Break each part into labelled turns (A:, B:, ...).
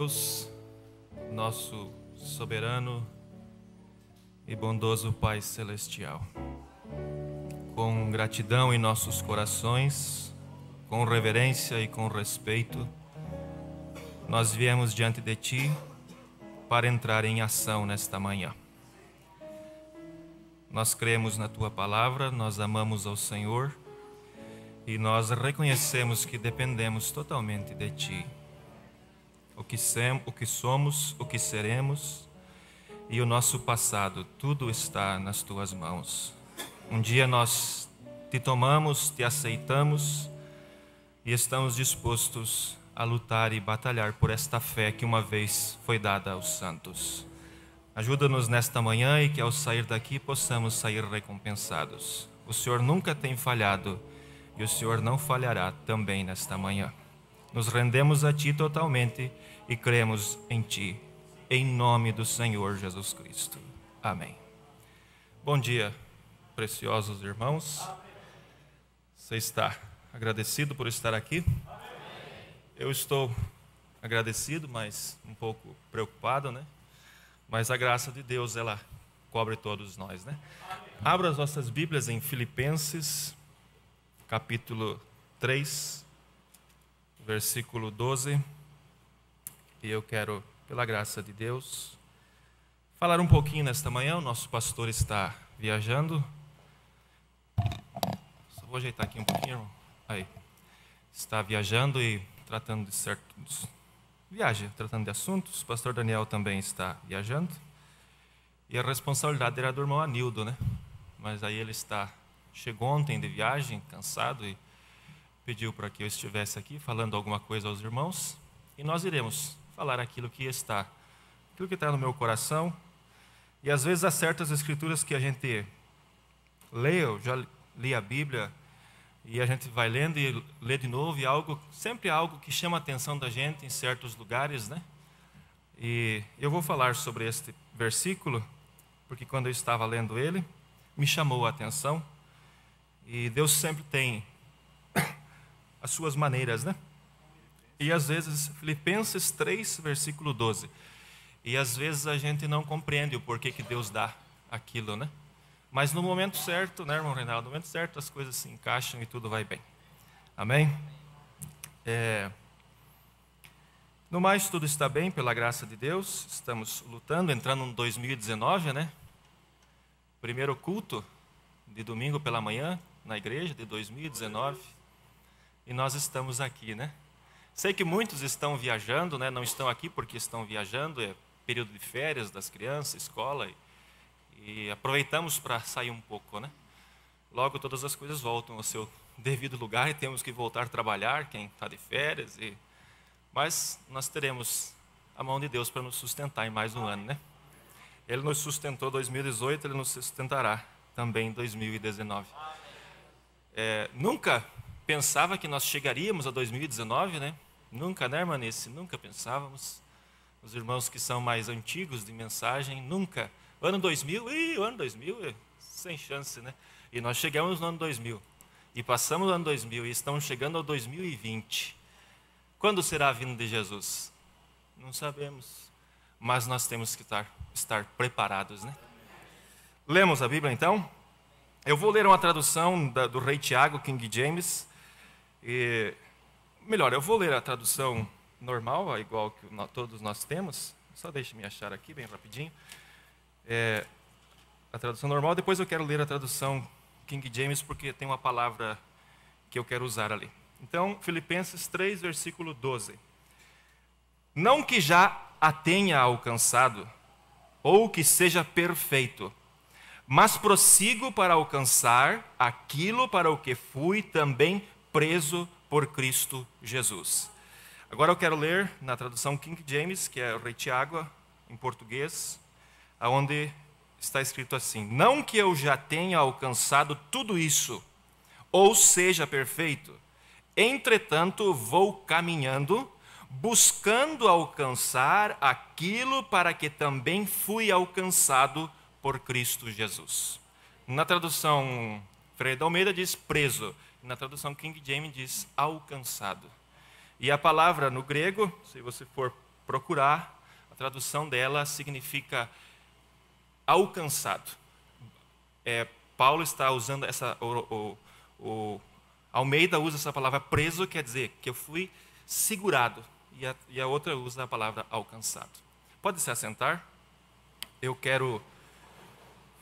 A: Deus, nosso soberano e bondoso Pai Celestial, com gratidão em nossos corações, com reverência e com respeito, nós viemos diante de Ti para entrar em ação nesta manhã. Nós cremos na Tua Palavra, nós amamos ao Senhor e nós reconhecemos que dependemos totalmente de Ti. O que somos, o que seremos e o nosso passado, tudo está nas Tuas mãos. Um dia nós Te tomamos, Te aceitamos e estamos dispostos a lutar e batalhar por esta fé que uma vez foi dada aos santos. Ajuda-nos nesta manhã e que ao sair daqui possamos sair recompensados. O Senhor nunca tem falhado e o Senhor não falhará também nesta manhã. Nos rendemos a Ti totalmente e cremos em Ti, em nome do Senhor Jesus Cristo. Amém. Bom dia, preciosos irmãos. Você está agradecido por estar aqui? Eu estou agradecido, mas um pouco preocupado, né? Mas a graça de Deus, ela cobre todos nós, né? Abra as vossas Bíblias em Filipenses, capítulo 3, versículo 12. E eu quero, pela graça de Deus, falar um pouquinho nesta manhã. O nosso pastor está viajando. Só vou ajeitar aqui um pouquinho, irmão. Aí. Está viajando e tratando de certos... tratando de assuntos. O pastor Daniel também está viajando. E a responsabilidade era do irmão Anildo, né? Mas aí ele chegou ontem de viagem, cansado, e pediu para que eu estivesse aqui falando alguma coisa aos irmãos. E nós iremos falar aquilo que está no meu coração. E às vezes há certas escrituras que a gente lê, eu já li a Bíblia, e a gente vai lendo e lê de novo, e sempre algo que chama a atenção da gente em certos lugares, né? E eu vou falar sobre este versículo, porque quando eu estava lendo ele, me chamou a atenção. E Deus sempre tem as suas maneiras, né? E às vezes, Filipenses 3, versículo 12. E às vezes a gente não compreende o porquê que Deus dá aquilo, né? Mas no momento certo, né, irmão Reinaldo? No momento certo as coisas se encaixam e tudo vai bem. Amém? No mais, tudo está bem, pela graça de Deus. Estamos lutando, entrando em 2019, né? Primeiro culto de domingo pela manhã, na igreja, de 2019. E nós estamos aqui, né? Sei que muitos estão viajando, né? Não estão aqui porque estão viajando, é período de férias das crianças, escola, e aproveitamos para sair um pouco, né? Logo todas as coisas voltam ao seu devido lugar e temos que voltar a trabalhar, quem está de férias. Mas nós teremos a mão de Deus para nos sustentar em mais um ano, né? Ele nos sustentou em 2018, Ele nos sustentará também em 2019. Nunca pensava que nós chegaríamos a 2019, né? Nunca, né, irmanice? Nunca pensávamos. Os irmãos que são mais antigos de mensagem, nunca. Ano 2000, o ano 2000 sem chance, né? E nós chegamos no ano 2000. E passamos o ano 2000 e estamos chegando ao 2020. Quando será a vinda de Jesus? Não sabemos. Mas nós temos que estar preparados, né? Lemos a Bíblia, então? Eu vou ler uma tradução do Rei Tiago, King James. Eu vou ler a tradução normal, igual que todos nós temos. Só deixe-me achar aqui, bem rapidinho. A tradução normal, depois eu quero ler a tradução King James, porque tem uma palavra que eu quero usar ali. Então, Filipenses 3, versículo 12. Não que já a tenha alcançado, ou que seja perfeito, mas prossigo para alcançar aquilo para o que fui também preso por Cristo Jesus. Agora eu quero ler na tradução King James, que é o Rei Tiago, em português, onde está escrito assim: não que eu já tenha alcançado tudo isso, ou seja perfeito, entretanto vou caminhando, buscando alcançar aquilo para que também fui alcançado por Cristo Jesus. Na tradução Freire de Almeida diz preso, na tradução King James diz alcançado. E a palavra no grego, se você for procurar, a tradução dela significa alcançado. Paulo está usando o Almeida usa essa palavra preso, quer dizer que eu fui segurado. E a outra usa a palavra alcançado. Pode se assentar? Eu quero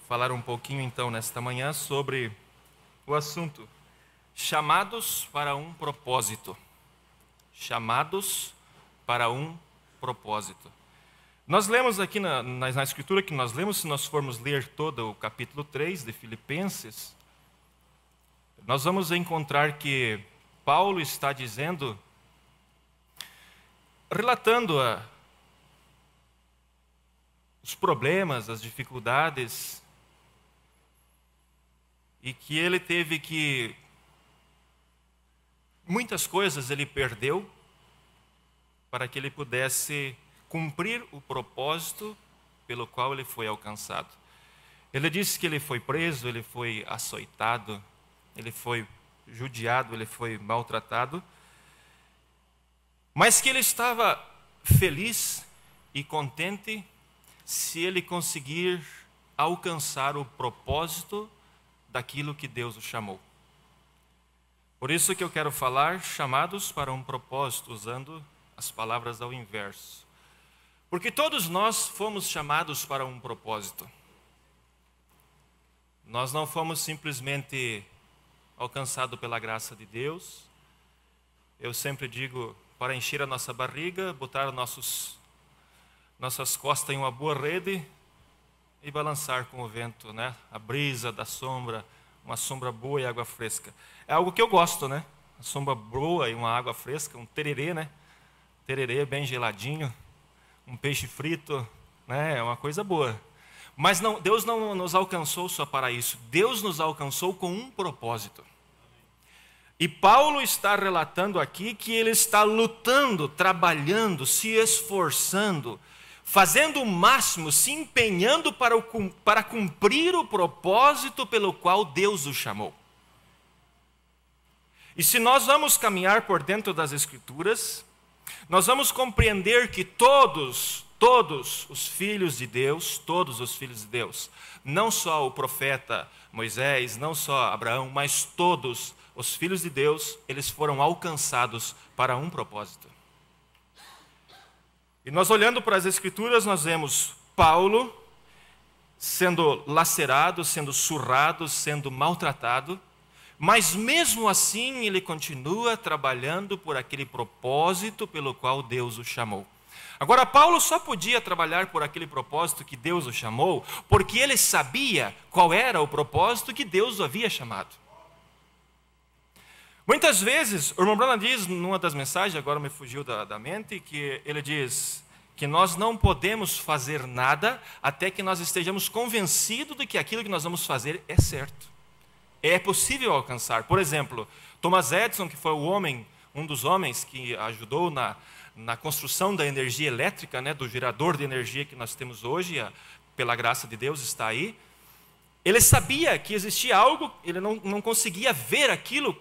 A: falar um pouquinho então nesta manhã sobre o assunto chamados para um propósito. Chamados para um propósito. Nós lemos aqui na Escritura que nós lemos, se nós formos ler todo o capítulo 3 de Filipenses, nós vamos encontrar que Paulo está dizendo, relatando os problemas, as dificuldades, e que ele teve que, muitas coisas ele perdeu para que ele pudesse cumprir o propósito pelo qual ele foi alcançado. Ele disse que ele foi preso, ele foi açoitado, ele foi judiado, ele foi maltratado, mas que ele estava feliz e contente se ele conseguir alcançar o propósito daquilo que Deus o chamou. Por isso que eu quero falar chamados para um propósito, usando as palavras ao inverso. Porque todos nós fomos chamados para um propósito. Nós não fomos simplesmente alcançados pela graça de Deus. Eu sempre digo, para encher a nossa barriga, botar nossas costas em uma boa rede e balançar com o vento, né? A brisa da sombra, uma sombra boa e água fresca. É algo que eu gosto, né? Uma sombra boa e uma água fresca, um tererê, né? Tererê bem geladinho, um peixe frito, né? É uma coisa boa. Mas não, Deus não nos alcançou só para isso. Deus nos alcançou com um propósito. E Paulo está relatando aqui que ele está lutando, trabalhando, se esforçando, fazendo o máximo, se empenhando para cumprir o propósito pelo qual Deus o chamou. E se nós vamos caminhar por dentro das Escrituras, nós vamos compreender que todos os filhos de Deus, não só o profeta Moisés, não só Abraão, mas todos os filhos de Deus, eles foram alcançados para um propósito. E nós olhando para as Escrituras, nós vemos Paulo sendo lacerado, sendo surrado, sendo maltratado, mas mesmo assim ele continua trabalhando por aquele propósito pelo qual Deus o chamou. Agora, Paulo só podia trabalhar por aquele propósito que Deus o chamou, porque ele sabia qual era o propósito que Deus o havia chamado. Muitas vezes, o irmão Branham diz, numa das mensagens, agora me fugiu da mente, que ele diz que nós não podemos fazer nada até que nós estejamos convencidos de que aquilo que nós vamos fazer é certo. É possível alcançar. Por exemplo, Thomas Edison, que foi um dos homens que ajudou na construção da energia elétrica, né, do gerador de energia que nós temos hoje, pela graça de Deus está aí. Ele sabia que existia algo, ele não conseguia ver aquilo,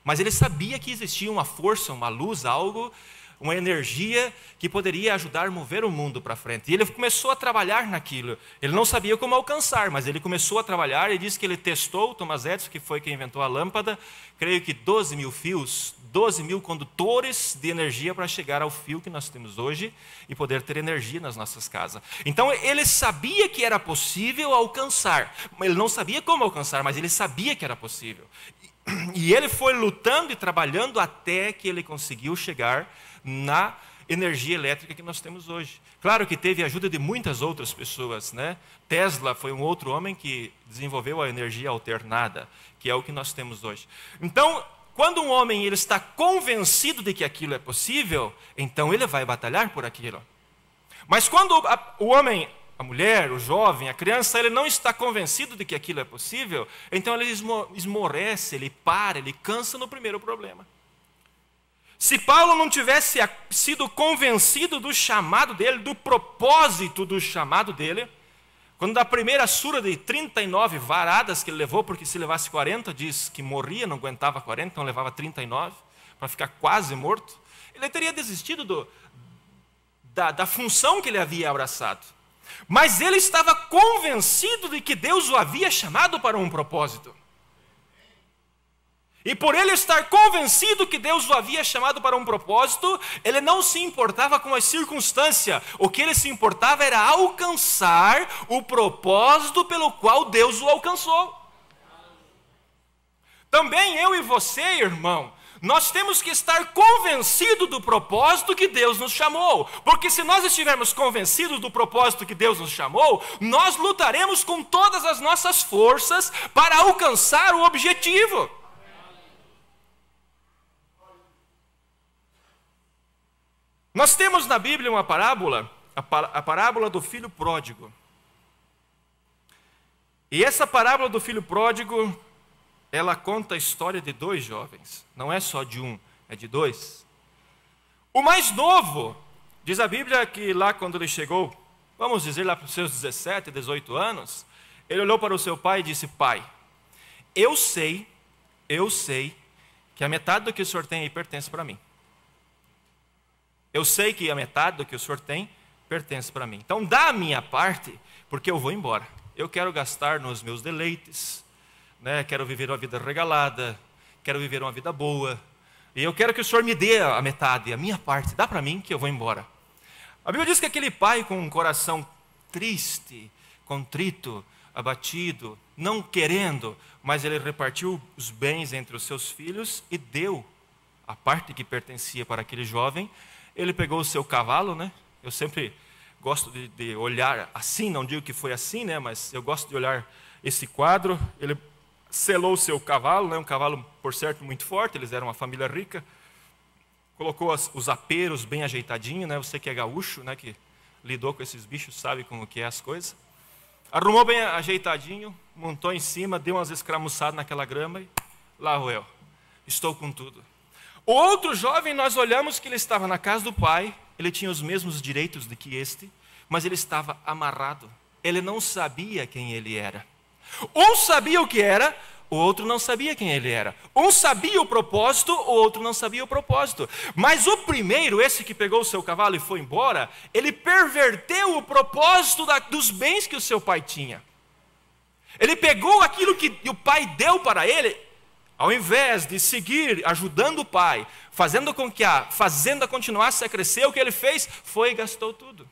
A: mas ele sabia que existia uma força, uma luz, algo, uma energia que poderia ajudar a mover o mundo para frente. E ele começou a trabalhar naquilo. Ele não sabia como alcançar, mas ele começou a trabalhar e disse que ele testou, Thomas Edison, que foi quem inventou a lâmpada, creio que 12 mil fios, 12 mil condutores de energia para chegar ao fio que nós temos hoje e poder ter energia nas nossas casas. Então ele sabia que era possível alcançar. Ele não sabia como alcançar, mas ele sabia que era possível. E ele foi lutando e trabalhando até que ele conseguiu chegar na energia elétrica que nós temos hoje. Claro que teve a ajuda de muitas outras pessoas, né? Tesla foi um outro homem que desenvolveu a energia alternada, que é o que nós temos hoje. Então, quando um homem ele está convencido de que aquilo é possível, então ele vai batalhar por aquilo. Mas quando o homem, a mulher, o jovem, a criança, ele não está convencido de que aquilo é possível, então ele esmorece, ele para, ele cansa no primeiro problema. Se Paulo não tivesse sido convencido do chamado dele, do propósito do chamado dele, quando da primeira surra de 39 varadas que ele levou, porque se levasse 40, diz que morria, não aguentava 40, então levava 39, para ficar quase morto, ele teria desistido da função que ele havia abraçado. Mas ele estava convencido de que Deus o havia chamado para um propósito. E por ele estar convencido que Deus o havia chamado para um propósito, ele não se importava com as circunstâncias. O que ele se importava era alcançar o propósito pelo qual Deus o alcançou. Também eu e você, irmão, nós temos que estar convencidos do propósito que Deus nos chamou. Porque se nós estivermos convencidos do propósito que Deus nos chamou, nós lutaremos com todas as nossas forças para alcançar o objetivo. Nós temos na Bíblia uma parábola, a parábola do filho pródigo. E essa parábola do filho pródigo, ela conta a história de dois jovens. Não é só de um, é de dois. O mais novo, diz a Bíblia que lá quando ele chegou, vamos dizer lá para os seus 17, 18 anos, ele olhou para o seu pai e disse: pai, eu sei que a metade do que o senhor tem aí pertence para mim. Eu sei que a metade do que o senhor tem pertence para mim. Então dá a minha parte, porque eu vou embora. Eu quero gastar nos meus deleites, né? Quero viver uma vida regalada, quero viver uma vida boa. E eu quero que o senhor me dê a metade, a minha parte. Dá para mim que eu vou embora. A Bíblia diz que aquele pai com um coração triste, contrito, abatido, não querendo, mas ele repartiu os bens entre os seus filhos e deu a parte que pertencia para aquele jovem. Ele pegou o seu cavalo, né? Eu sempre gosto de olhar assim, não digo que foi assim, né? Mas eu gosto de olhar esse quadro. Ele selou o seu cavalo, né? Um cavalo, por certo, muito forte, eles eram uma família rica. Colocou os aperos bem ajeitadinhos, né? Você que é gaúcho, né? Que lidou com esses bichos, sabe como que é as coisas. Arrumou bem ajeitadinho, montou em cima, deu umas escramuçadas naquela grama e lá, Ruel, estou com tudo. O outro jovem, nós olhamos que ele estava na casa do pai, ele tinha os mesmos direitos do que este, mas ele estava amarrado. Ele não sabia quem ele era. Um sabia o que era, o outro não sabia quem ele era. Um sabia o propósito, o outro não sabia o propósito. Mas o primeiro, esse que pegou o seu cavalo e foi embora, ele perverteu o propósito dos bens que o seu pai tinha. Ele pegou aquilo que o pai deu para ele. Ao invés de seguir ajudando o pai, fazendo com que a fazenda continuasse a crescer, o que ele fez foi e gastou tudo.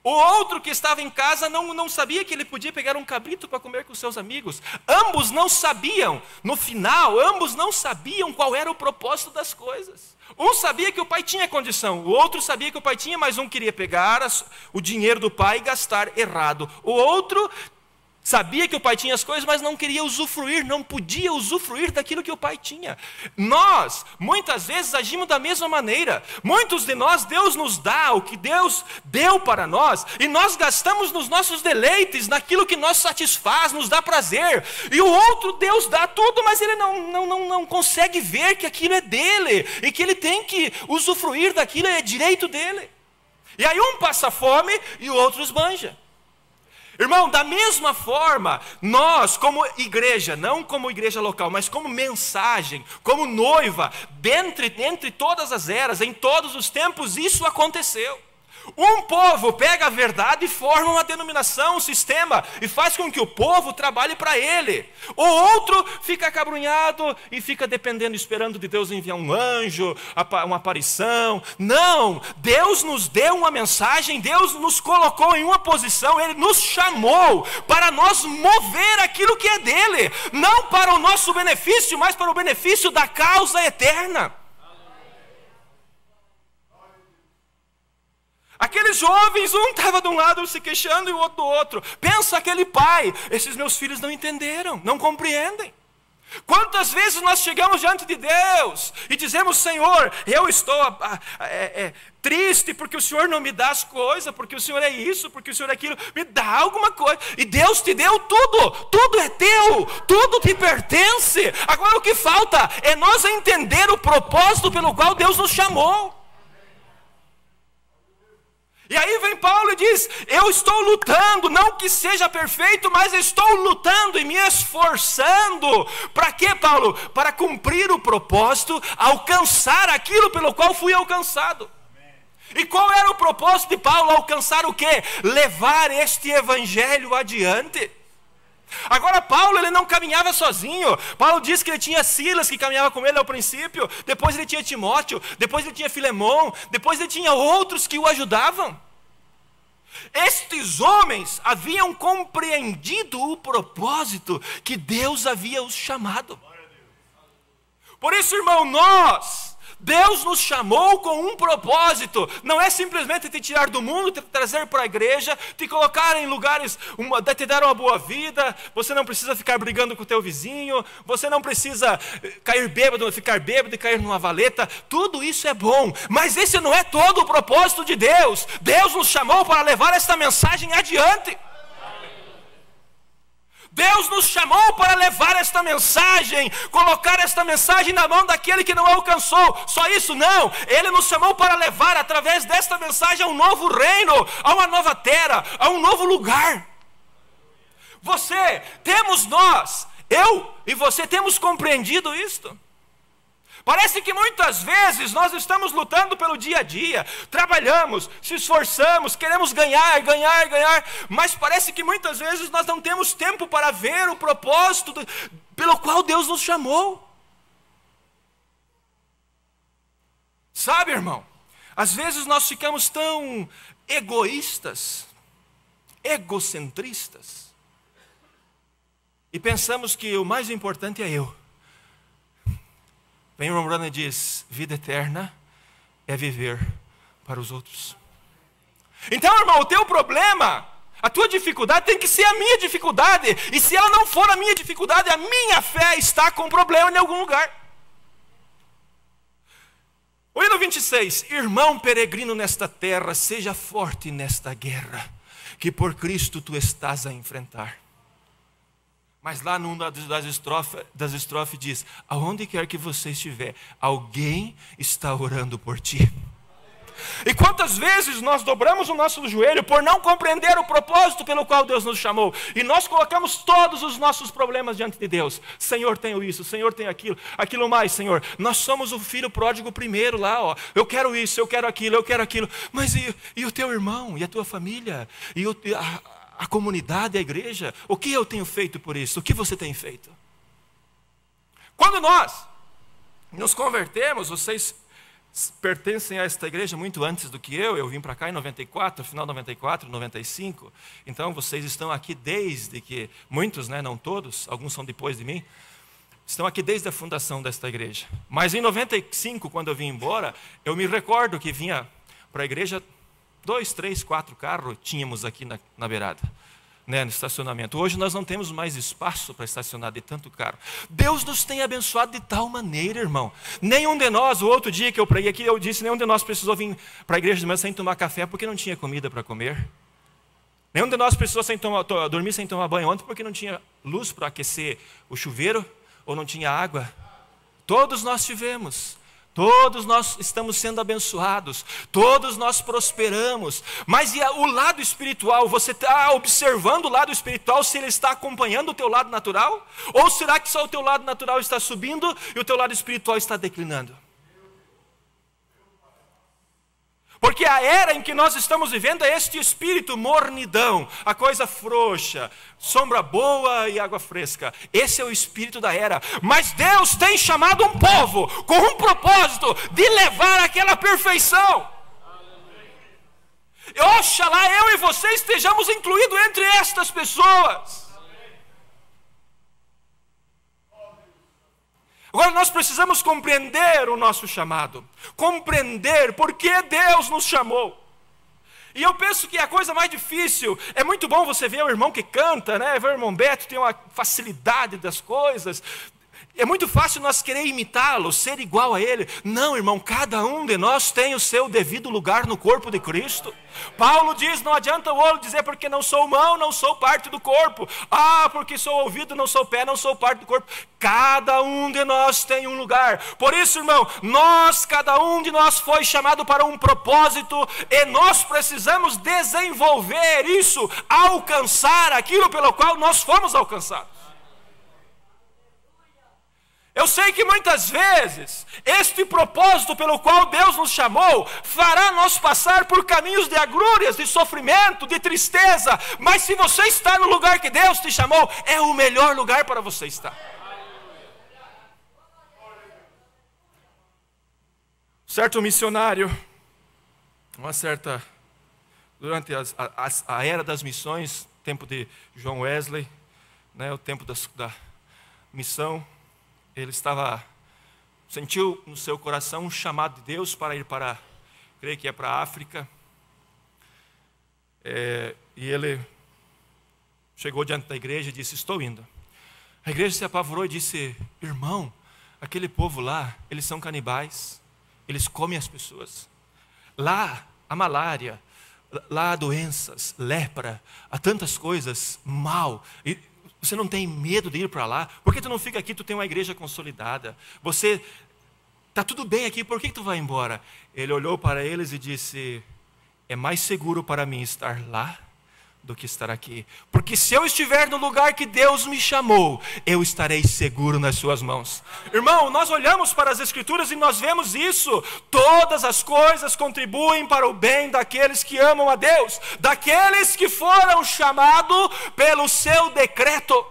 A: O outro que estava em casa não sabia que ele podia pegar um cabrito para comer com seus amigos. Ambos não sabiam, no final, ambos não sabiam qual era o propósito das coisas. Um sabia que o pai tinha condição, o outro sabia que o pai tinha, mas um queria pegar o dinheiro do pai e gastar errado. O outro sabia que o pai tinha as coisas, mas não queria usufruir, não podia usufruir daquilo que o pai tinha. Nós, muitas vezes, agimos da mesma maneira. Muitos de nós, Deus nos dá o que Deus deu para nós, e nós gastamos nos nossos deleites, naquilo que nos satisfaz, nos dá prazer. E o outro, Deus dá tudo, mas ele não consegue ver que aquilo é dele, e que ele tem que usufruir daquilo, é direito dele. E aí um passa fome e o outro esbanja. Irmão, da mesma forma, nós como igreja, não como igreja local, mas como mensagem, como noiva, entre todas as eras, em todos os tempos, isso aconteceu. Um povo pega a verdade e forma uma denominação, um sistema, e faz com que o povo trabalhe para ele. O outro fica acabrunhado e fica dependendo, esperando de Deus enviar um anjo, uma aparição. Não, Deus nos deu uma mensagem, Deus nos colocou em uma posição, Ele nos chamou para nós mover aquilo que é dele, não para o nosso benefício, mas para o benefício da causa eterna. Aqueles jovens, um estava de um lado se queixando e o outro do outro. Pensa aquele pai, esses meus filhos não entenderam, não compreendem. Quantas vezes nós chegamos diante de Deus e dizemos: Senhor, eu estou triste porque o Senhor não me dá as coisas, porque o Senhor é isso, porque o Senhor é aquilo, me dá alguma coisa. E Deus te deu tudo, tudo é teu, tudo te pertence. Agora o que falta é nós entender o propósito pelo qual Deus nos chamou. E aí vem Paulo e diz: eu estou lutando, não que seja perfeito, mas estou lutando e me esforçando. Para quê, Paulo? Para cumprir o propósito, alcançar aquilo pelo qual fui alcançado. E qual era o propósito de Paulo? Alcançar o quê? Levar este evangelho adiante. Agora Paulo, ele não caminhava sozinho. Paulo diz que ele tinha Silas que caminhava com ele ao princípio, depois ele tinha Timóteo, depois ele tinha Filemão, depois ele tinha outros que o ajudavam. Estes homens haviam compreendido o propósito que Deus havia os chamado. Por isso, irmão, Deus nos chamou com um propósito. Não é simplesmente te tirar do mundo, te trazer para a igreja, te colocar em lugares, te dar uma boa vida. Você não precisa ficar brigando com o teu vizinho. Você não precisa ficar bêbado e cair numa valeta. Tudo isso é bom, mas esse não é todo o propósito de Deus. Deus nos chamou para levar esta mensagem adiante. Deus nos chamou para levar esta mensagem, colocar esta mensagem na mão daquele que não alcançou. Só isso? Não. Ele nos chamou para levar através desta mensagem a um novo reino, a uma nova terra, a um novo lugar. Eu e você temos compreendido isto? Parece que muitas vezes nós estamos lutando pelo dia a dia, trabalhamos, se esforçamos, queremos ganhar, mas parece que muitas vezes nós não temos tempo para ver o propósito pelo qual Deus nos chamou. Sabe, irmão, às vezes nós ficamos tão egoístas, egocentristas, e pensamos que o mais importante é eu. Vem o Romano e diz: vida eterna é viver para os outros. Então, irmão, o teu problema, a tua dificuldade tem que ser a minha dificuldade. E se ela não for a minha dificuldade, a minha fé está com problema em algum lugar. O hino 26: irmão peregrino nesta terra, seja forte nesta guerra, que por Cristo tu estás a enfrentar. Mas lá numa das estrofes diz: aonde quer que você estiver, alguém está orando por ti. E quantas vezes nós dobramos o nosso joelho por não compreender o propósito pelo qual Deus nos chamou, e nós colocamos todos os nossos problemas diante de Deus. Senhor, tenho isso, Senhor, tenho aquilo mais, Senhor. Nós somos o filho pródigo primeiro lá, ó. Eu quero isso, eu quero aquilo. Mas e o teu irmão, e a tua família, e a comunidade, a igreja? O que eu tenho feito por isso? O que você tem feito? Quando nós nos convertemos, vocês pertencem a esta igreja muito antes do que eu vim para cá em 94, final de 94, 95, então vocês estão aqui desde que, muitos, né, não todos, alguns são depois de mim, estão aqui desde a fundação desta igreja. Mas em 95, quando eu vim embora, eu me recordo que vinha para a igreja 2, 3, 4 carros tínhamos aqui na beirada, né, no estacionamento. Hoje nós não temos mais espaço para estacionar de tanto carro. Deus nos tem abençoado de tal maneira, irmão. Nenhum de nós, o outro dia que eu preguei aqui, eu disse, nenhum de nós precisou vir para a igreja de manhã sem tomar café, porque não tinha comida para comer. Nenhum de nós precisou dormir sem tomar banho ontem, porque não tinha luz para aquecer o chuveiro, ou não tinha água. Todos nós tivemos. Todos nós estamos sendo abençoados, todos nós prosperamos, mas e o lado espiritual? Você está observando o lado espiritual, se ele está acompanhando o teu lado natural? Ou será que só o teu lado natural está subindo e o teu lado espiritual está declinando? Porque a era em que nós estamos vivendo é este espírito mornidão, a coisa frouxa, sombra boa e água fresca. Esse é o espírito da era. Mas Deus tem chamado um povo com um propósito de levar aquela perfeição. Oxalá eu e você estejamos incluídos entre estas pessoas. Agora nós precisamos compreender o nosso chamado, compreender por que Deus nos chamou. E eu penso que a coisa mais difícil, é muito bom você ver o irmão que canta, né? Ver o irmão Beto tem uma facilidade das coisas. É muito fácil nós querer imitá-lo, ser igual a ele. Não, irmão, cada um de nós tem o seu devido lugar no corpo de Cristo. Paulo diz, não adianta o olho dizer porque não sou mão, não sou parte do corpo. Porque sou ouvido, não sou pé, não sou parte do corpo. Cada um de nós tem um lugar. Por isso, irmão, cada um de nós foi chamado para um propósito e nós precisamos desenvolver isso, alcançar aquilo pelo qual nós fomos alcançados. Eu sei que muitas vezes este propósito pelo qual Deus nos chamou fará nós passar por caminhos de agrúrias, de sofrimento, de tristeza. Mas se você está no lugar que Deus te chamou, é o melhor lugar para você estar. Certo missionário, durante a era das missões, tempo de John Wesley, né, o tempo da missão, ele sentiu no seu coração um chamado de Deus para ir creio que para a África. E ele chegou diante da igreja e disse: estou indo. A igreja se apavorou e disse: irmão, aquele povo lá, eles são canibais. Eles comem as pessoas. Lá há malária, lá há doenças, lepra, há tantas coisas mal. E você não tem medo de ir para lá? Por que tu não fica aqui? Tu tem uma igreja consolidada. Você está tudo bem aqui, por que tu vai embora? Ele olhou para eles e disse: é mais seguro para mim estar lá do que estar aqui. Porque se eu estiver no lugar que Deus me chamou, eu estarei seguro nas suas mãos. Irmão, nós olhamos para as Escrituras e nós vemos isso. Todas as coisas contribuem para o bem daqueles que amam a Deus, daqueles que foram chamados pelo seu decreto.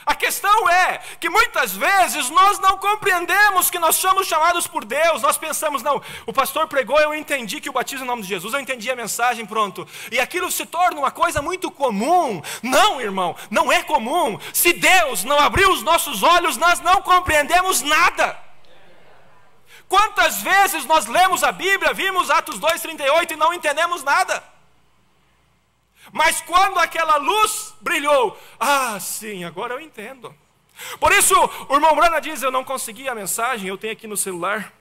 A: A questão é que muitas vezes nós não compreendemos que nós somos chamados por Deus. Nós pensamos: não, o pastor pregou, eu entendi que o batismo em nome de Jesus, eu entendi a mensagem, pronto. E aquilo se torna uma coisa muito comum. Não, irmão, não é comum. Se Deus não abriu os nossos olhos, nós não compreendemos nada. Quantas vezes nós lemos a Bíblia, vimos Atos 2:38 e não entendemos nada? Mas quando aquela luz brilhou, sim, agora eu entendo. Por isso, o irmão Brana diz: eu não consegui a mensagem, eu tenho aqui no celular,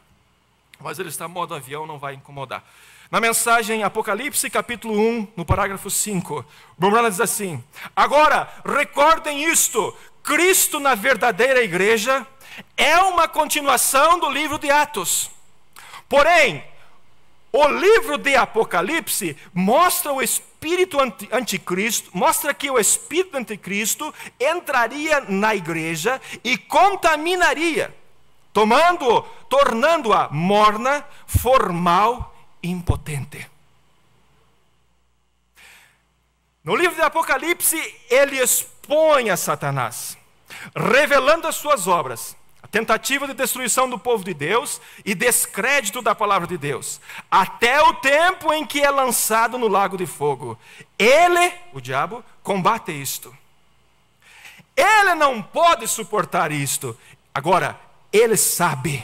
A: mas ele está em modo avião, não vai incomodar. Na mensagem Apocalipse, capítulo 1, no parágrafo 5, o irmão Brana diz assim: agora, recordem isto, Cristo na verdadeira igreja é uma continuação do livro de Atos. Porém, o livro de Apocalipse mostra o espírito anticristo, mostra que o espírito anticristo entraria na igreja e contaminaria, tornando-a morna, formal e impotente. No livro de Apocalipse, ele expõe a Satanás, revelando as suas obras, tentativa de destruição do povo de Deus e descrédito da palavra de Deus, até o tempo em que é lançado no lago de fogo. Ele, o diabo, combate isto. Ele não pode suportar isto. Agora, ele sabe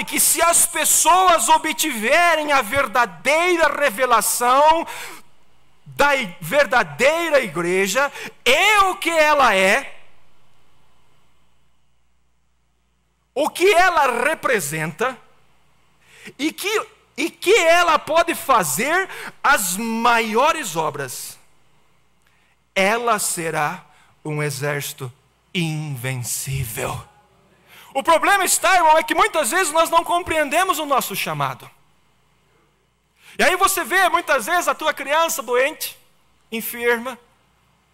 A: que se as pessoas obtiverem a verdadeira revelação da verdadeira igreja, o que ela é, o que ela representa e que ela pode fazer as maiores obras, ela será um exército invencível. O problema está, irmão, é que muitas vezes nós não compreendemos o nosso chamado. E aí você vê muitas vezes a tua criança doente, enferma,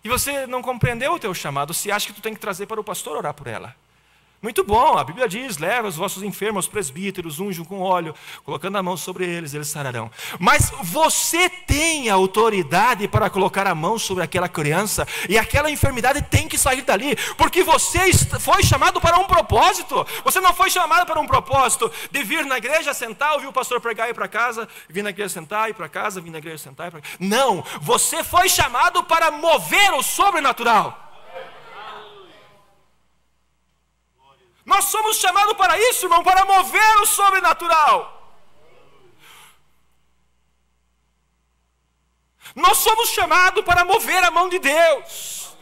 A: e você não compreendeu o teu chamado, se acha que tu tem que trazer para o pastor orar por ela. Muito bom, a Bíblia diz: leva os vossos enfermos aos presbíteros, unjam com óleo, colocando a mão sobre eles, eles sararão. Mas você tem autoridade para colocar a mão sobre aquela criança, e aquela enfermidade tem que sair dali, porque você foi chamado para um propósito. Você não foi chamado para um propósito de vir na igreja, sentar, ouvir o pastor pregar e ir para casa, vir na igreja, sentar, ir para casa, vir na igreja, sentar, ir para casa. Não, você foi chamado para mover o sobrenatural. Nós somos chamados para isso, irmão, para mover o sobrenatural. Nós somos chamados para mover a mão de Deus.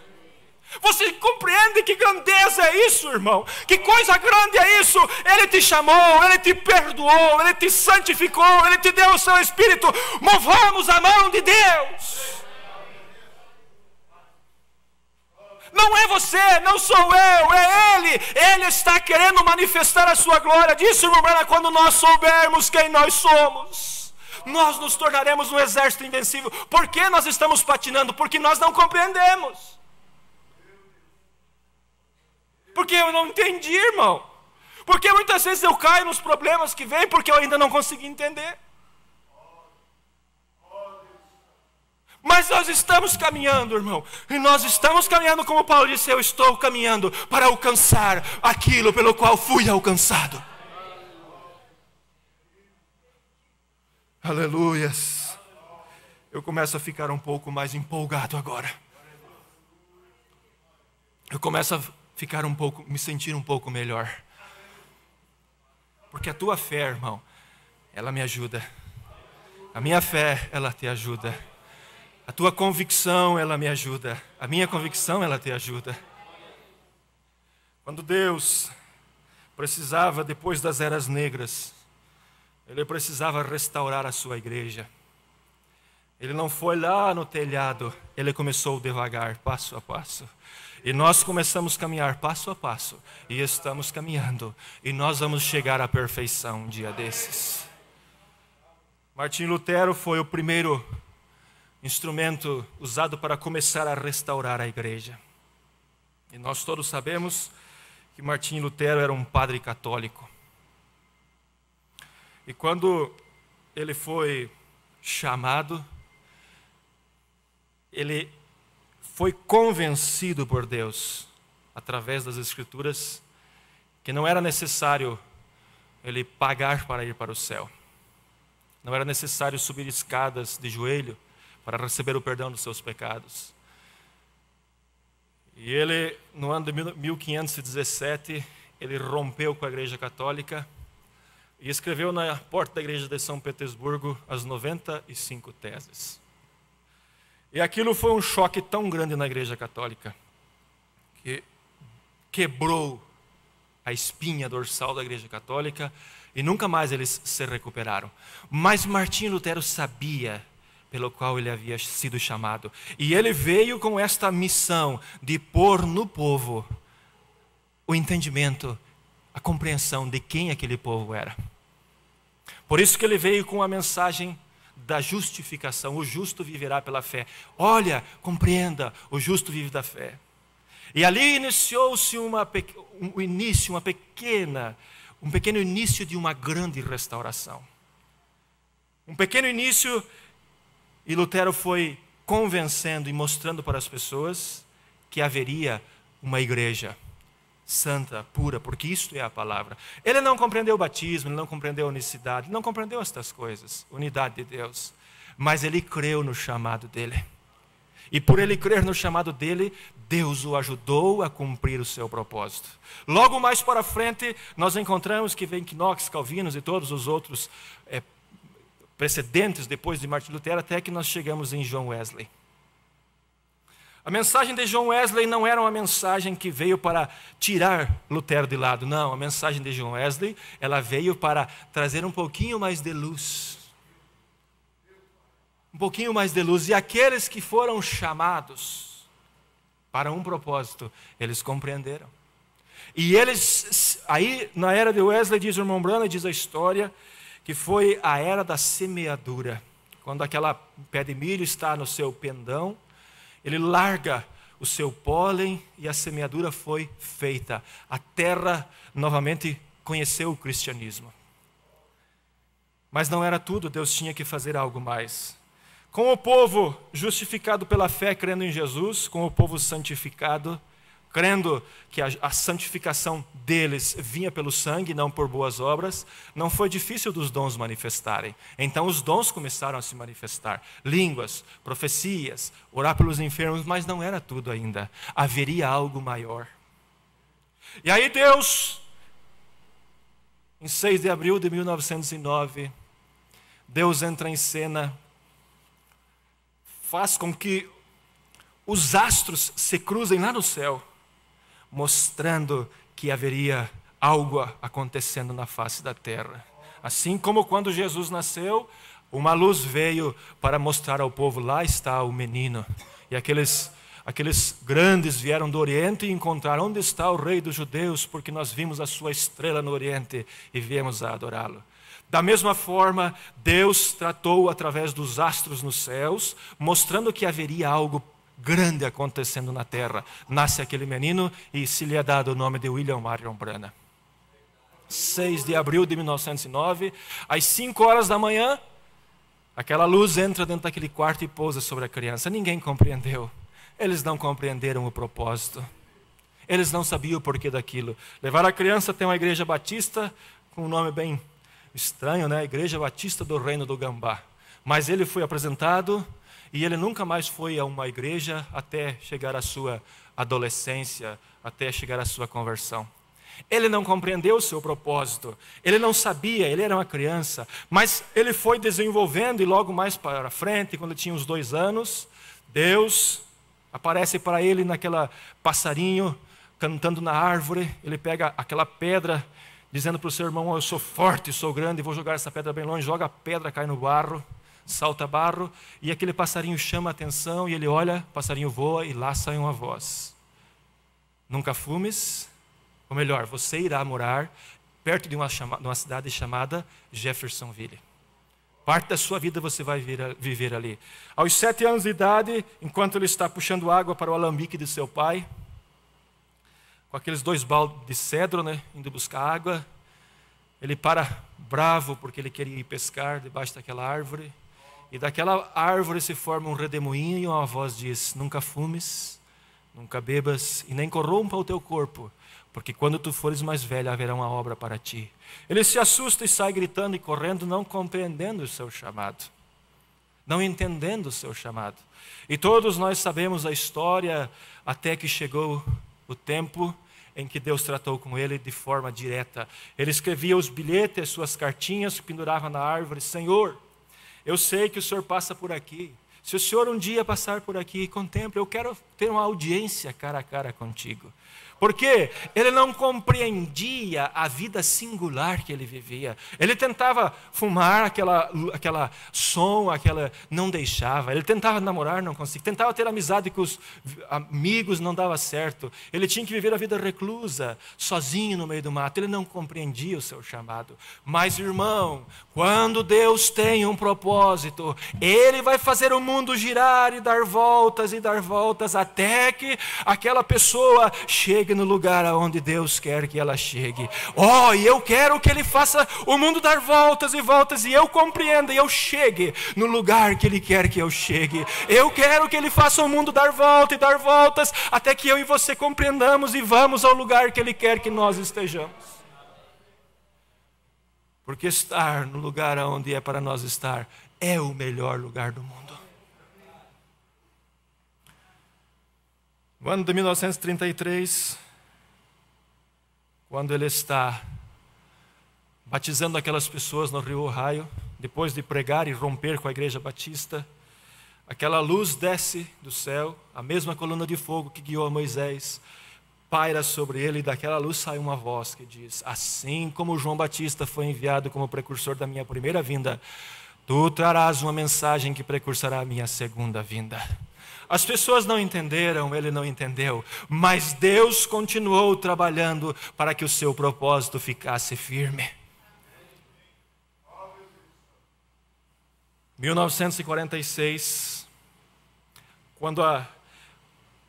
A: Você compreende que grandeza é isso, irmão? Que coisa grande é isso? Ele te chamou, Ele te perdoou, Ele te santificou, Ele te deu o seu Espírito. Movamos a mão de Deus. Não é você, não sou eu, é Ele. Ele está querendo manifestar a sua glória. Disse o irmão Branham: quando nós soubermos quem nós somos, nós nos tornaremos um exército invencível. Por que nós estamos patinando? Porque nós não compreendemos. eu não entendi, irmão. Porque muitas vezes eu caio nos problemas que vêm porque eu ainda não consegui entender. Mas nós estamos caminhando, irmão. E nós estamos caminhando, como Paulo disse, eu estou caminhando para alcançar aquilo pelo qual fui alcançado. Aleluias. Eu começo a ficar um pouco mais empolgado agora. Eu começo a ficar me sentir um pouco melhor. Porque a tua fé, irmão, ela me ajuda. A minha fé, ela te ajuda. A tua convicção, ela me ajuda. A minha convicção, ela te ajuda. Quando Deus precisava, depois das eras negras, Ele precisava restaurar a sua igreja. Ele não foi lá no telhado, Ele começou devagar, passo a passo. E nós começamos a caminhar passo a passo. E estamos caminhando. E nós vamos chegar à perfeição um dia desses. Martim Lutero foi o primeiro instrumento usado para começar a restaurar a igreja. E nós todos sabemos que Martim Lutero era um padre católico. E quando ele foi chamado, ele foi convencido por Deus, através das Escrituras, que não era necessário ele pagar para ir para o céu. Não era necessário subir escadas de joelho para receber o perdão dos seus pecados. E ele, no ano de 1517, ele rompeu com a Igreja Católica e escreveu na porta da Igreja de São Petersburgo as 95 teses. E aquilo foi um choque tão grande na Igreja Católica que quebrou a espinha dorsal da Igreja Católica e nunca mais eles se recuperaram. Mas Martim Lutero sabia pelo qual ele havia sido chamado. E ele veio com esta missão de pôr no povo o entendimento, a compreensão de quem aquele povo era. Por isso que ele veio com a mensagem da justificação. O justo viverá pela fé. Olha, compreenda, o justo vive da fé. E ali iniciou-se um pequeno início de uma grande restauração. Um pequeno início. E Lutero foi convencendo e mostrando para as pessoas que haveria uma igreja santa, pura, porque isto é a palavra. Ele não compreendeu o batismo, ele não compreendeu a unicidade, não compreendeu estas coisas, unidade de Deus. Mas ele creu no chamado dele. E por ele crer no chamado dele, Deus o ajudou a cumprir o seu propósito. Logo mais para frente, nós encontramos que vem Knox, Calvinos e todos os outros precedentes depois de Martim Lutero, até que nós chegamos em John Wesley. A mensagem de John Wesley não era uma mensagem que veio para tirar Lutero de lado, não. A mensagem de John Wesley, ela veio para trazer um pouquinho mais de luz. Um pouquinho mais de luz. E aqueles que foram chamados para um propósito, eles compreenderam. E eles, aí na era de Wesley, diz o irmão Branham, diz a história, que foi a era da semeadura. Quando aquela pé de milho está no seu pendão, ele larga o seu pólen e a semeadura foi feita. A terra novamente conheceu o cristianismo. Mas não era tudo, Deus tinha que fazer algo mais. Com o povo justificado pela fé, crendo em Jesus, com o povo santificado, crendo que a santificação deles vinha pelo sangue, não por boas obras, não foi difícil dos dons manifestarem. Então os dons começaram a se manifestar. Línguas, profecias, orar pelos enfermos, mas não era tudo ainda. Haveria algo maior. E aí Deus, em 6 de abril de 1909, Deus entra em cena, faz com que os astros se cruzem lá no céu, mostrando que haveria algo acontecendo na face da terra. Assim como quando Jesus nasceu, uma luz veio para mostrar ao povo, lá está o menino. E aqueles grandes vieram do Oriente e encontraram, onde está o rei dos judeus? Porque nós vimos a sua estrela no Oriente e viemos a adorá-lo. Da mesma forma, Deus tratou através dos astros nos céus, mostrando que haveria algo
B: grande acontecendo na terra. Nasce aquele menino e se lhe é dado o nome de William Marion Branham. 6 de abril de 1909, às 5 horas da manhã, aquela luz entra dentro daquele quarto e pousa sobre a criança. Ninguém compreendeu. Eles não compreenderam o propósito. Eles não sabiam o porquê daquilo. Levaram a criança até uma igreja batista, com um nome bem estranho, né? Igreja Batista do Reino do Gambá. Mas ele foi apresentado e ele nunca mais foi a uma igreja até chegar à sua adolescência, até chegar à sua conversão. Ele não compreendeu o seu propósito, ele não sabia, ele era uma criança, mas ele foi desenvolvendo e logo mais para frente, quando ele tinha uns 2 anos, Deus aparece para ele naquela passarinho, cantando na árvore. Ele pega aquela pedra, dizendo para o seu irmão: eu sou forte, sou grande, vou jogar essa pedra bem longe. Joga a pedra, cai no barro, salta barro, e aquele passarinho chama a atenção, e ele olha, o passarinho voa, e lá sai uma voz: nunca fumes, ou melhor, você irá morar perto de uma cidade chamada Jeffersonville. Parte da sua vida você vai viver ali. Aos 7 anos de idade, enquanto ele está puxando água para o alambique de seu pai, com aqueles 2 baldes de cedro, né, indo buscar água, ele para bravo porque ele queria ir pescar debaixo daquela árvore. E daquela árvore se forma um redemoinho e uma voz diz: nunca fumes, nunca bebas e nem corrompa o teu corpo, porque quando tu fores mais velho haverá uma obra para ti. Ele se assusta e sai gritando e correndo, não compreendendo o seu chamado, não entendendo o seu chamado. E todos nós sabemos a história, até que chegou o tempo em que Deus tratou com ele de forma direta. Ele escrevia os bilhetes, as suas cartinhas, pendurava na árvore: Senhor, eu sei que o Senhor passa por aqui. Se o Senhor um dia passar por aqui, contemple, eu quero ter uma audiência cara a cara contigo. Porque ele não compreendia a vida singular que ele vivia. Ele tentava fumar aquela som, não deixava. Ele tentava namorar, não conseguia. Tentava ter amizade com os amigos, não dava certo. Ele tinha que viver a vida reclusa, sozinho no meio do mato. Ele não compreendia o seu chamado. Mas, irmão, quando Deus tem um propósito, Ele vai fazer o mundo girar e dar voltas, até que aquela pessoa chegue no lugar aonde Deus quer que ela chegue. E eu quero que Ele faça o mundo dar voltas e voltas, e eu compreenda e eu chegue no lugar que Ele quer que eu chegue. Eu quero que Ele faça o mundo dar volta e dar voltas, até que eu e você compreendamos e vamos ao lugar que Ele quer que nós estejamos. Porque estar no lugar onde é para nós estar é o melhor lugar do mundo. No ano de 1933, quando ele está batizando aquelas pessoas no Rio Ohio, depois de pregar e romper com a igreja batista, aquela luz desce do céu, a mesma coluna de fogo que guiou a Moisés, paira sobre ele, e daquela luz sai uma voz que diz: assim como João Batista foi enviado como precursor da minha primeira vinda, tu trarás uma mensagem que precursará a minha segunda vinda. As pessoas não entenderam, ele não entendeu, mas Deus continuou trabalhando para que o seu propósito ficasse firme. 1946, quando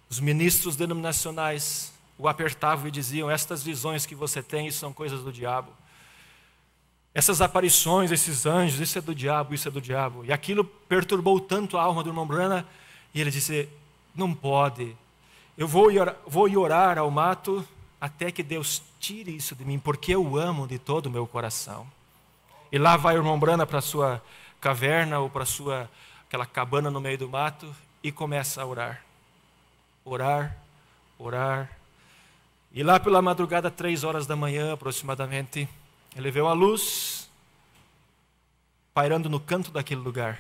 B: os ministros denominacionais o apertavam e diziam: estas visões que você tem são coisas do diabo. Essas aparições, esses anjos, isso é do diabo, isso é do diabo. E aquilo perturbou tanto a alma do irmão Branham, e ele disse: não pode, eu vou ir orar ao mato até que Deus tire isso de mim, porque eu amo de todo o meu coração. E lá vai o irmão Branham para a sua caverna ou para aquela cabana no meio do mato e começa a orar. Orar. E lá pela madrugada, 3 horas da manhã aproximadamente, ele vê uma luz pairando no canto daquele lugar.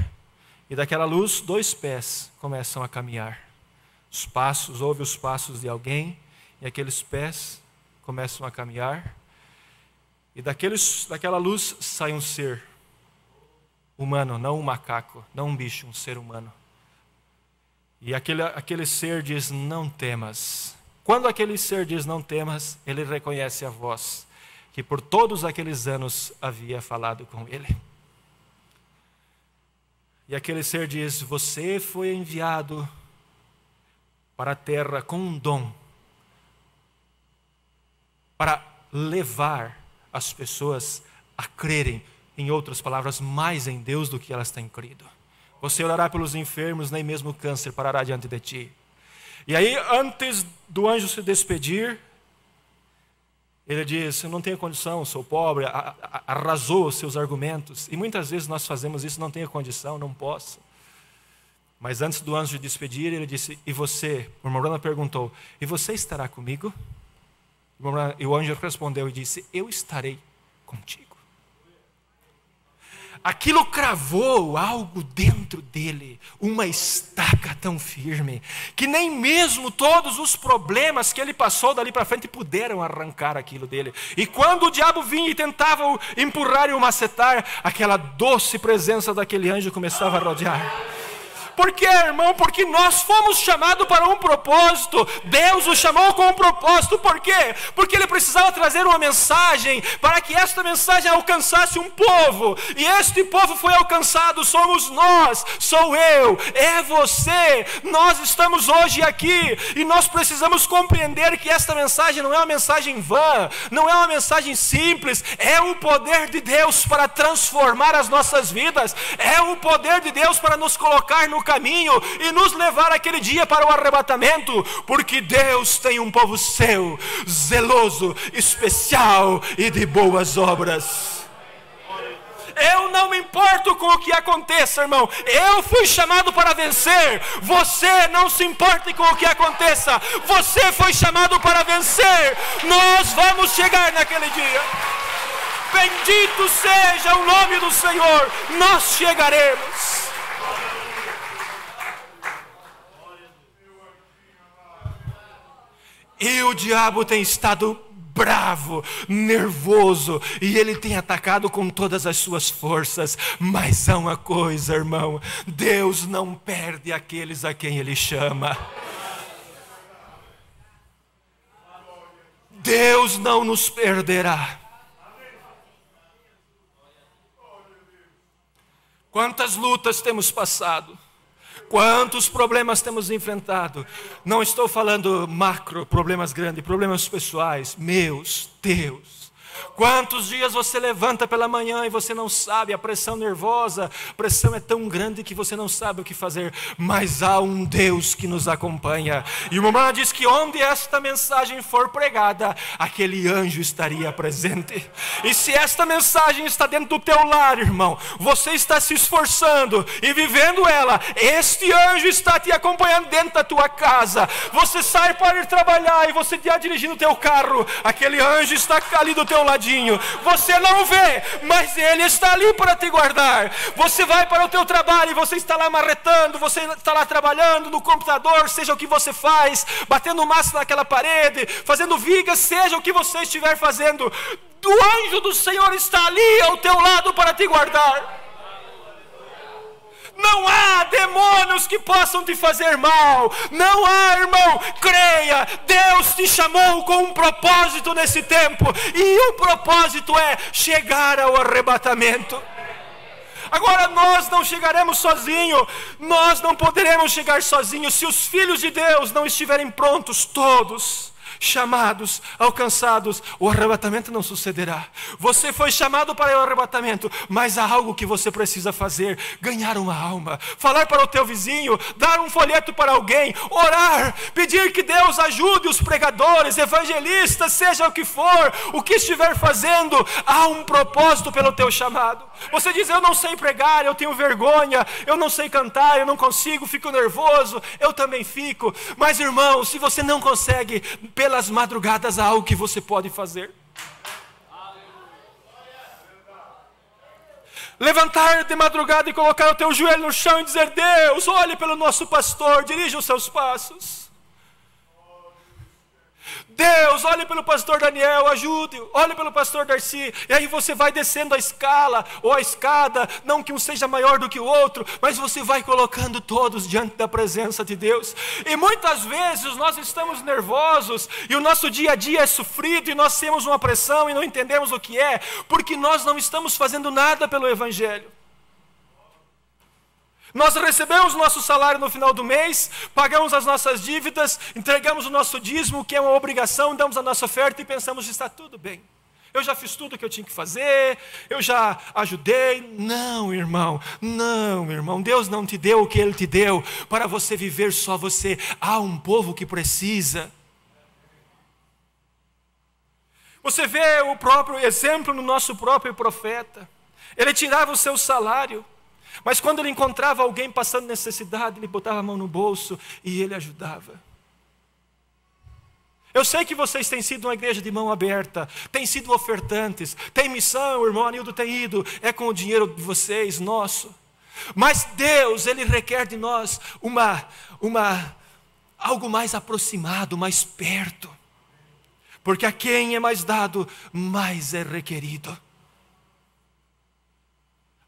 B: E daquela luz, 2 pés começam a caminhar. Ouve os passos de alguém, e aqueles pés começam a caminhar. E daquela luz sai um ser humano, não um macaco, não um bicho, um ser humano. E aquele ser diz: não temas. Quando aquele ser diz não temas, ele reconhece a voz que por todos aqueles anos havia falado com ele. E aquele ser diz: você foi enviado para a terra com um dom, para levar as pessoas a crerem, em outras palavras, mais em Deus do que elas têm crido. Você orará pelos enfermos, nem mesmo o câncer parará diante de ti. E aí, antes do anjo se despedir, ele diz: eu não tenho condição, sou pobre, arrasou os seus argumentos. E muitas vezes nós fazemos isso: não tenho condição, não posso. Mas antes do anjo despedir, ele disse: e você? O Mormona perguntou: e você estará comigo? E o anjo respondeu e disse: eu estarei contigo. Aquilo cravou algo dentro dele, uma estaca tão firme, que nem mesmo todos os problemas que ele passou dali para frente puderam arrancar aquilo dele. E quando o diabo vinha e tentava o empurrar e o macetar, aquela doce presença daquele anjo começava a rodear. Por quê, irmão? Porque nós fomos chamados para um propósito. Deus o chamou com um propósito. Por quê? Porque ele precisava trazer uma mensagem, para que esta mensagem alcançasse um povo. E este povo foi alcançado, somos nós, sou eu, é você. Nós estamos hoje aqui, e nós precisamos compreender que esta mensagem não é uma mensagem vã, não é uma mensagem simples, é o poder de Deus para transformar as nossas vidas, é o poder de Deus para nos colocar no caminho e nos levar aquele dia para o arrebatamento, porque Deus tem um povo seu, zeloso, especial e de boas obras. Eu não me importo com o que aconteça, irmão. Eu fui chamado para vencer. Você não se importe com o que aconteça. Você foi chamado para vencer. Nós vamos chegar naquele dia. Bendito seja o nome do Senhor. Nós chegaremos. E o diabo tem estado bravo, nervoso, e ele tem atacado com todas as suas forças. Mas há uma coisa, irmão: Deus não perde aqueles a quem ele chama. Deus não nos perderá. Quantas lutas temos passado, quantos problemas temos enfrentado. Não estou falando macro, problemas grandes, problemas pessoais, meus, teus. Quantos dias você levanta pela manhã e você não sabe, a pressão nervosa, a pressão é tão grande que você não sabe o que fazer. Mas há um Deus que nos acompanha. E o Mormon diz que onde esta mensagem for pregada, aquele anjo estaria presente. E se esta mensagem está dentro do teu lar, irmão, você está se esforçando e vivendo ela, este anjo está te acompanhando dentro da tua casa. Você sai para ir trabalhar e você está dirigindo o teu carro, aquele anjo está ali do teu ladinho. Você não vê, mas ele está ali para te guardar. Você vai para o teu trabalho e você está lá marretando, você está lá trabalhando no computador, seja o que você faz, batendo massa naquela parede, fazendo vigas, seja o que você estiver fazendo, o anjo do Senhor está ali ao teu lado para te guardar. Não há demônios que possam te fazer mal. Não há, irmão. Creia, Deus te chamou com um propósito nesse tempo. E o propósito é chegar ao arrebatamento. Agora nós não chegaremos sozinhos. Nós não poderemos chegar sozinhos se os filhos de Deus não estiverem prontos, todos chamados, alcançados. O arrebatamento não sucederá. Você foi chamado para o arrebatamento, mas há algo que você precisa fazer: ganhar uma alma, falar para o teu vizinho, dar um folheto para alguém, orar, pedir que Deus ajude os pregadores, evangelistas, seja o que for, o que estiver fazendo. Há um propósito pelo teu chamado. Você diz: eu não sei pregar, eu tenho vergonha, eu não sei cantar, eu não consigo, fico nervoso. Eu também fico. Mas, irmão, se você não consegue, pelas madrugadas há algo que você pode fazer. Levantar de madrugada e colocar o teu joelho no chão e dizer: Deus, olhe pelo nosso pastor, dirija os seus passos. Deus, olhe pelo pastor Daniel, ajude-o. Olhe pelo pastor Darcy. E aí você vai descendo a escala ou a escada, não que um seja maior do que o outro, mas você vai colocando todos diante da presença de Deus. E muitas vezes nós estamos nervosos e o nosso dia a dia é sofrido e nós temos uma pressão e não entendemos o que é, porque nós não estamos fazendo nada pelo Evangelho. Nós recebemos nosso salário no final do mês, pagamos as nossas dívidas, entregamos o nosso dízimo, que é uma obrigação, damos a nossa oferta e pensamos que está tudo bem. Eu já fiz tudo o que eu tinha que fazer, eu já ajudei. Não, irmão, Deus não te deu o que Ele te deu para você viver só você. Há um povo que precisa. Você vê o próprio exemplo no nosso próprio profeta. Ele tirava o seu salário, mas quando ele encontrava alguém passando necessidade, ele botava a mão no bolso e ele ajudava. Eu sei que vocês têm sido uma igreja de mão aberta, têm sido ofertantes, tem missão, o irmão Anildo tem ido, é com o dinheiro de vocês, nosso. Mas Deus, Ele requer de nós algo mais aproximado, mais perto. Porque a quem é mais dado, mais é requerido.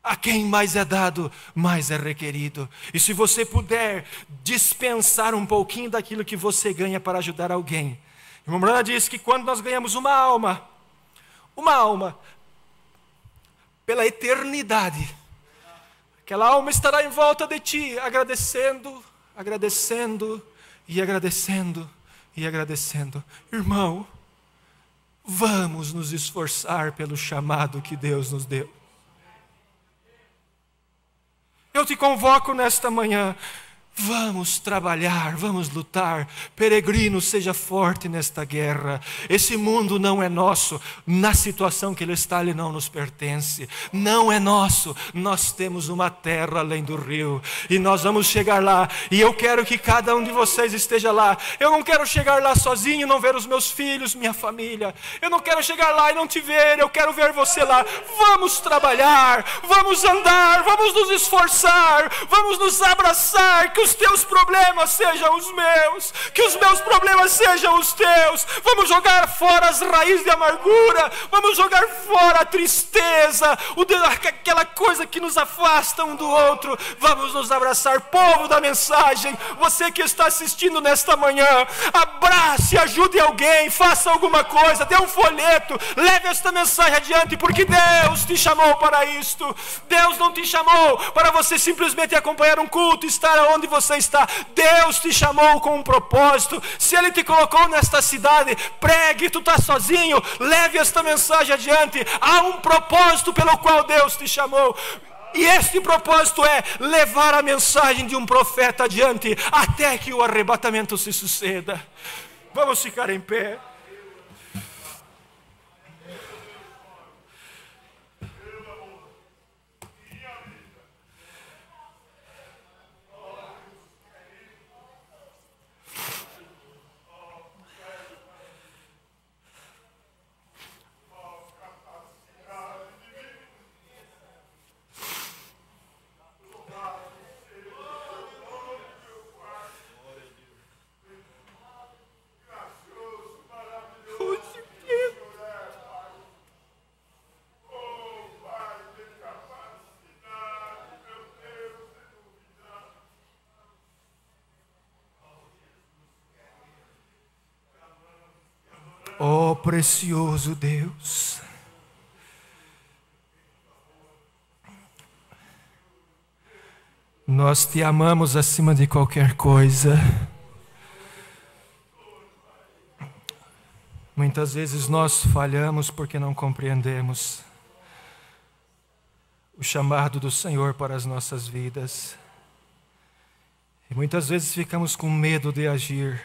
B: A quem mais é dado, mais é requerido. E se você puder dispensar um pouquinho daquilo que você ganha para ajudar alguém. A irmã Brana diz que quando nós ganhamos uma alma, pela eternidade, aquela alma estará em volta de ti, agradecendo, agradecendo e agradecendo e agradecendo. Irmão, vamos nos esforçar pelo chamado que Deus nos deu. Eu te convoco nesta manhã. Vamos trabalhar, vamos lutar. Peregrino, seja forte nesta guerra. Esse mundo não é nosso. Na situação que ele está, ele não nos pertence. Não é nosso. Nós temos uma terra além do rio. E nós vamos chegar lá. E eu quero que cada um de vocês esteja lá. Eu não quero chegar lá sozinho e não ver os meus filhos, minha família. Eu não quero chegar lá e não te ver. Eu quero ver você lá. Vamos trabalhar, vamos andar, vamos nos esforçar, vamos nos abraçar. Que os teus problemas sejam os meus, que os meus problemas sejam os teus. Vamos jogar fora as raízes de amargura, vamos jogar fora a tristeza, aquela coisa que nos afasta um do outro. Vamos nos abraçar, povo da mensagem. Você que está assistindo nesta manhã, abrace, ajude alguém, faça alguma coisa, dê um folheto, leve esta mensagem adiante, porque Deus te chamou para isto. Deus não te chamou para você simplesmente acompanhar um culto, estar onde você está. Deus te chamou com um propósito. Se Ele te colocou nesta cidade, pregue. Tu está sozinho, leve esta mensagem adiante. Há um propósito pelo qual Deus te chamou. E este propósito é levar a mensagem de um profeta adiante, até que o arrebatamento se suceda. Vamos ficar em pé. Oh, precioso Deus, nós te amamos acima de qualquer coisa. Muitas vezes nós falhamos porque não compreendemos o chamado do Senhor para as nossas vidas. E muitas vezes ficamos com medo de agir.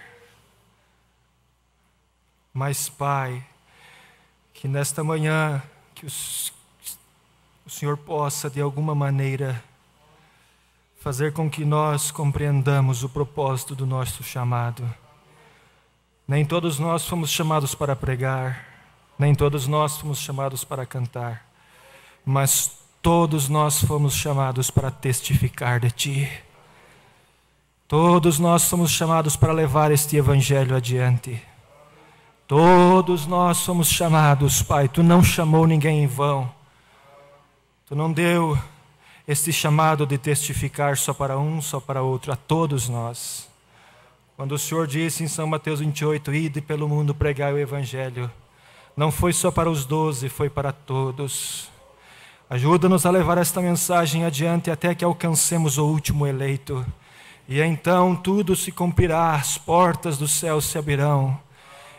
B: Mas, Pai, que nesta manhã, que o Senhor possa, de alguma maneira, fazer com que nós compreendamos o propósito do nosso chamado. Nem todos nós fomos chamados para pregar, nem todos nós fomos chamados para cantar, mas todos nós fomos chamados para testificar de Ti. Todos nós somos chamados para levar este Evangelho adiante. Todos nós somos chamados, Pai. Tu não chamou ninguém em vão. Tu não deu este chamado de testificar só para um, só para outro, a todos nós. Quando o Senhor disse em São Mateus 28, ide pelo mundo pregar o Evangelho, não foi só para os 12, foi para todos. Ajuda-nos a levar esta mensagem adiante até que alcancemos o último eleito. E então tudo se cumprirá, as portas do céu se abrirão,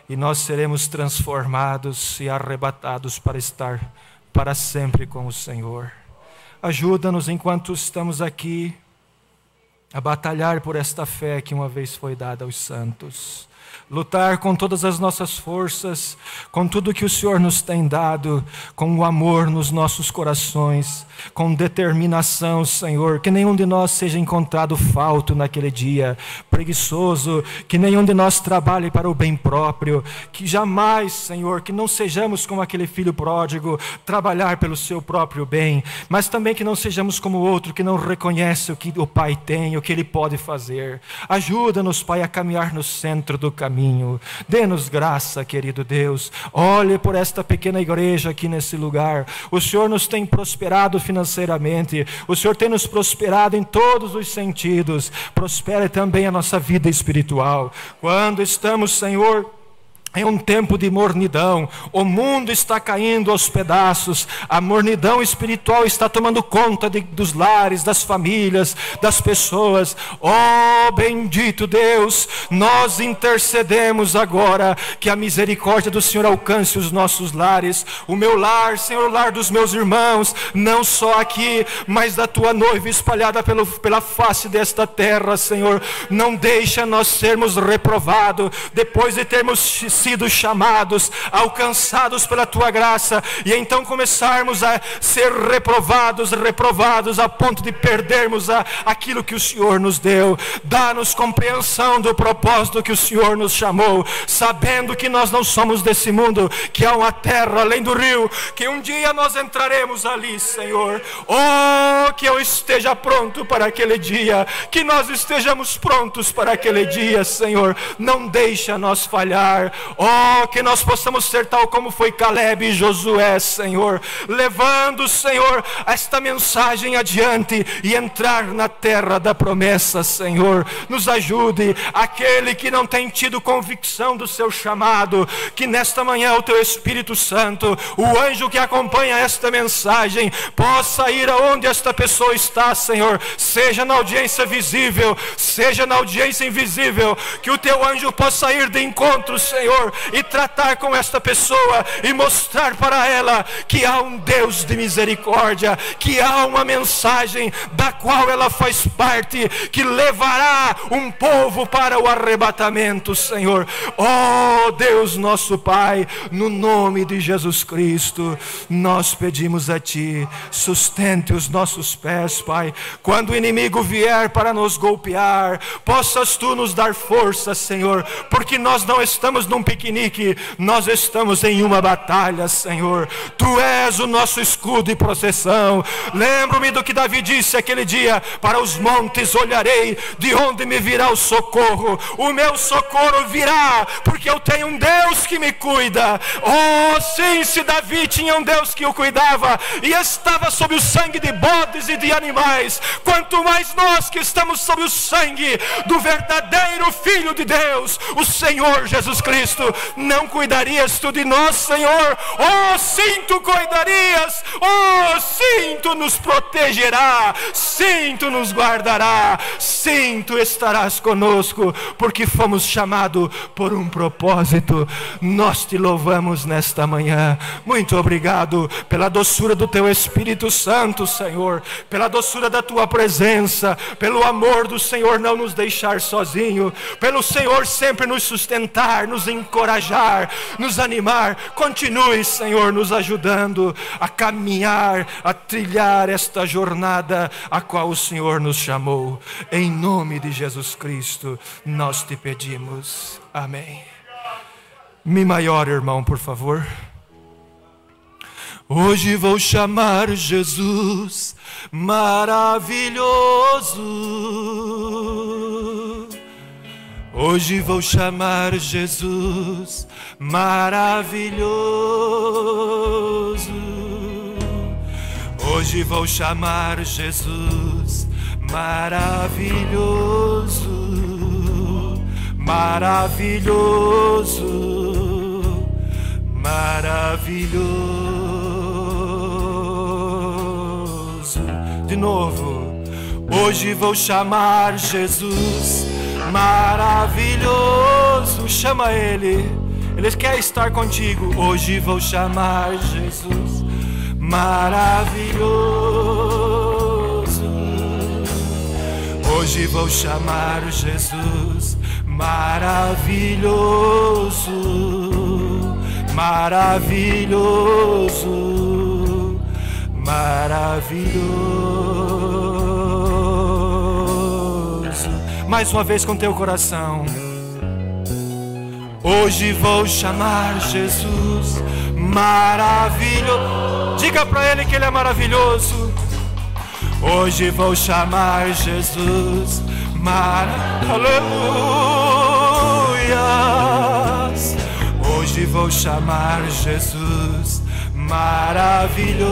B: e nós seremos transformados e arrebatados para estar para sempre com o Senhor. Ajuda-nos enquanto estamos aqui a batalhar por esta fé que uma vez foi dada aos santos. Lutar com todas as nossas forças, com tudo que o Senhor nos tem dado, com o amor nos nossos corações, com determinação, Senhor, que nenhum de nós seja encontrado falto naquele dia, preguiçoso, que nenhum de nós trabalhe para o bem próprio, que jamais, Senhor, que não sejamos como aquele filho pródigo, trabalhar pelo seu próprio bem, mas também que não sejamos como o outro, que não reconhece o que o Pai tem, o que Ele pode fazer. Ajuda-nos, Pai, a caminhar no centro do caminho. Dê-nos graça, querido Deus. Olhe por esta pequena igreja aqui nesse lugar. O Senhor nos tem prosperado financeiramente. O Senhor tem nos prosperado em todos os sentidos. Prospere também a nossa vida espiritual. Quando estamos, Senhor, em um tempo de mornidão, o mundo está caindo aos pedaços, a mornidão espiritual está tomando conta dos lares, das famílias, das pessoas. Oh, bendito Deus, nós intercedemos agora que a misericórdia do Senhor alcance os nossos lares, o meu lar, Senhor, o lar dos meus irmãos, não só aqui, mas da tua noiva espalhada pela face desta terra, Senhor. Não deixa nós sermos reprovados, depois de termos sido chamados, alcançados pela tua graça, e então começarmos a ser reprovados a ponto de perdermos aquilo que o Senhor nos deu. Dá-nos compreensão do propósito que o Senhor nos chamou, sabendo que nós não somos desse mundo, que há uma terra além do rio, que um dia nós entraremos ali, Senhor. Oh, que eu esteja pronto para aquele dia, que nós estejamos prontos para aquele dia, Senhor. Não deixa nós falhar. Oh, que nós possamos ser tal como foi Caleb e Josué, Senhor, levando, Senhor, esta mensagem adiante e entrar na terra da promessa, Senhor. Nos ajude, aquele que não tem tido convicção do seu chamado, que nesta manhã o teu Espírito Santo, o anjo que acompanha esta mensagem, possa ir aonde esta pessoa está, Senhor, seja na audiência visível, seja na audiência invisível, que o teu anjo possa ir de encontro, Senhor, e tratar com esta pessoa e mostrar para ela que há um Deus de misericórdia, que há uma mensagem da qual ela faz parte, que levará um povo para o arrebatamento, Senhor. Oh, Deus nosso Pai, no nome de Jesus Cristo, nós pedimos a Ti, sustente os nossos pés, Pai. Quando o inimigo vier para nos golpear, possas Tu nos dar força, Senhor, porque nós não estamos num piquenique, nós estamos em uma batalha, Senhor. Tu és o nosso escudo e proteção. Lembro-me do que Davi disse aquele dia: para os montes olharei, de onde me virá o socorro. O meu socorro virá, porque eu tenho um Deus que me cuida. Oh, sim, se Davi tinha um Deus que o cuidava e estava sob o sangue de bodes e de animais, quanto mais nós que estamos sob o sangue do verdadeiro Filho de Deus, o Senhor Jesus Cristo. Não cuidarias Tu de nós, Senhor? Oh, sim, Tu cuidarias. Oh, sim, Tu nos protegerá. Sim, Tu nos guardará. Sim, Tu estarás conosco, porque fomos chamados por um propósito. Nós Te louvamos nesta manhã. Muito obrigado pela doçura do Teu Espírito Santo, Senhor, pela doçura da Tua presença, pelo amor do Senhor não nos deixar sozinho, pelo Senhor sempre nos sustentar, nos encorajar, nos animar. Continue, Senhor, nos ajudando a caminhar, a trilhar esta jornada a qual o Senhor nos chamou. Em nome de Jesus Cristo nós Te pedimos. Amém. Mi maior, irmão, por favor. Hoje vou chamar Jesus maravilhoso. Hoje vou chamar Jesus maravilhoso. Hoje vou chamar Jesus maravilhoso. Maravilhoso. Maravilhoso. novo. Hoje vou chamar Jesus maravilhoso. Chama Ele, Ele quer estar contigo. Hoje vou chamar Jesus maravilhoso. Hoje vou chamar Jesus maravilhoso, maravilhoso, maravilhoso. Mais uma vez com teu coração. Hoje vou chamar Jesus maravilhoso. Diga para Ele que Ele é maravilhoso. Hoje vou chamar Jesus aleluias. Hoje vou chamar Jesus maravilhoso,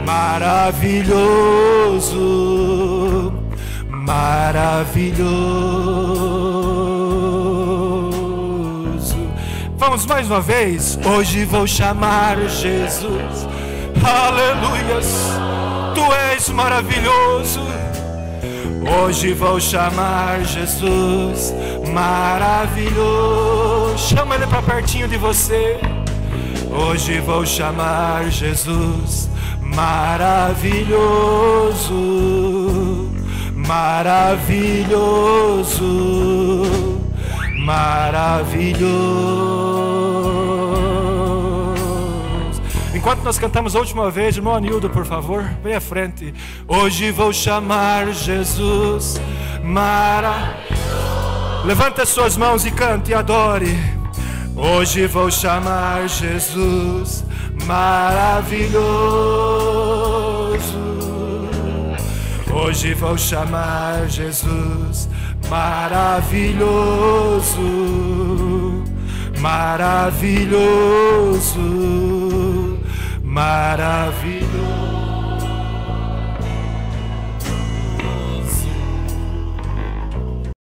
B: maravilhoso, maravilhoso. Vamos mais uma vez. Hoje vou chamar Jesus, aleluias. Tu és maravilhoso. Hoje vou chamar Jesus maravilhoso. Chama Ele para pertinho de você. Hoje vou chamar Jesus maravilhoso, maravilhoso, maravilhoso. Enquanto nós cantamos a última vez, irmão Anildo, por favor, vem à frente. Hoje vou chamar Jesus maravilhoso. Levante as suas mãos e cante e adore. Hoje vou chamar Jesus maravilhoso. Hoje vou chamar Jesus maravilhoso, maravilhoso, maravilhoso.